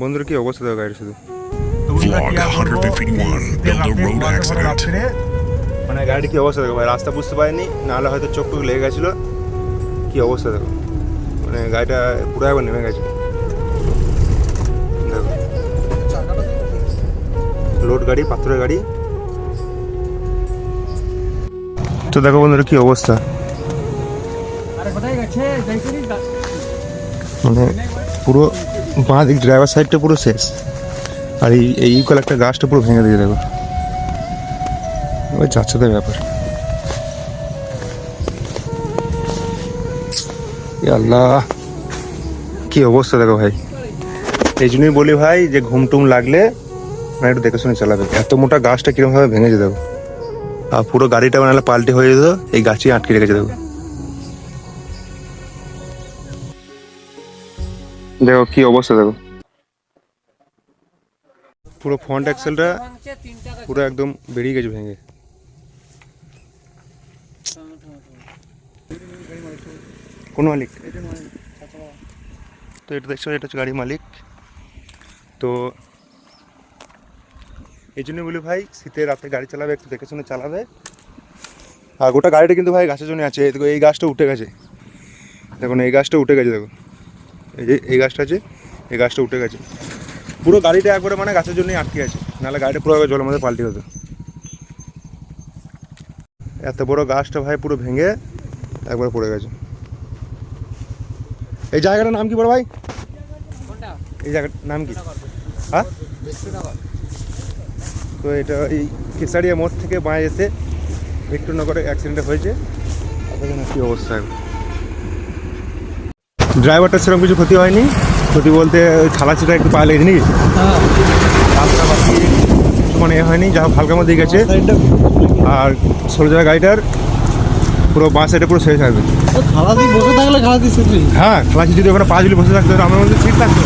বন্ধুরা কি অবস্থা দেখো গাড়ির শুধু Vlog 151, build a road accident. মানে গাড়ির কি অবস্থা দেখো ভাই, রাস্তা বুঝতে পারিনি, নাহলে হয়তো চোখ টুক লেগে গেছিলো। কি অবস্থা দেখো, মানে গাড়িটা পুরো একবার নেমে গেছে। দেখো লোড গাড়ি, পাথরের গাড়ি। তো দেখো বন্ধুরা কি অবস্থা, মানে পুরো বাঁ দিক ড্রাইভার সাইডটা পুরো শেষ, আর এই ইকুয়াল একটা গাছটা পুরো ভেঙে দিয়ে দেখো। ওই যাচ্ছে তো ব্যাপার। এ আল্লাহ কি অবস্থা দেখো ভাই। এই জন্যই বলি ভাই যে ঘুমটুম লাগলে মানে একটু দেখে শুনে চালাবে। এত মোটা গাছটা কিরকম ভাবে ভেঙেছে দেখো, আর পুরো গাড়িটা মানে পাল্টে হয়ে যেত, এই গাছই আটকে রেখেছে দেখো। দেখো কি অবস্থা দেখো, পুরো ফ্রন্ট অ্যাক্সেলটা পুরো একদম বেরিয়ে গেছে ভেঙে। কোন মালিক? তো এটা দেখছো, এটা হচ্ছে গাড়ির মালিক। তো এই জন্য বলি ভাই শীতে রাতে গাড়ি চালাবে একটু দেখে শুনে চালাবে। আর গোটা গাড়িটা কিন্তু ভাই গাছের জন্য আছে। দেখো এই গাছটা উঠে গেছে, দেখুন এই গাছটা উঠে গেছে, দেখো এই যে এই গাছটা আছে, এই গাছটা উঠে গেছে। পুরো গাড়িটা একবারে মানে গাছের জন্যই আটকে আছে, নাহলে গাড়িটা পুরো জলের মধ্যে পাল্টে হতো। এত বড় গাছটা ভাই পুরো ভেঙে একবার পড়ে গেছে। এই জায়গাটার নাম কি বড় ভাই? এই জায়গাটার নাম কি? হ্যাঁ, তো এটা এই কেসারিয়া মোড় থেকে বাঁ এসে ভিক্টরনগরে অ্যাক্সিডেন্টটা হয়েছে। কি অবস্থা, ড্রাইভারটার সেরকম কিছু ক্ষতি হয়নি। ক্ষতি বলতে ওই থালাচিটা একটু পায়ে লেগেছে নাকি, রাস্তা বাকি মানে হয়নি, যা হালকার মধ্যে গেছে। আর ষোলো জায়গা গাড়িটার পুরো বাঁ সাইডে পুরো শেষ আসবে। হ্যাঁ, খালাসি যদি ওখানে পা ঝুলি বসে থাকতো, আমার মধ্যে সিট থাকতো।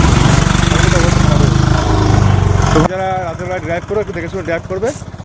তো যারা রাতের বেলা ড্রাইভ করো একটু দেখে শুনে ড্রাইভ করবে।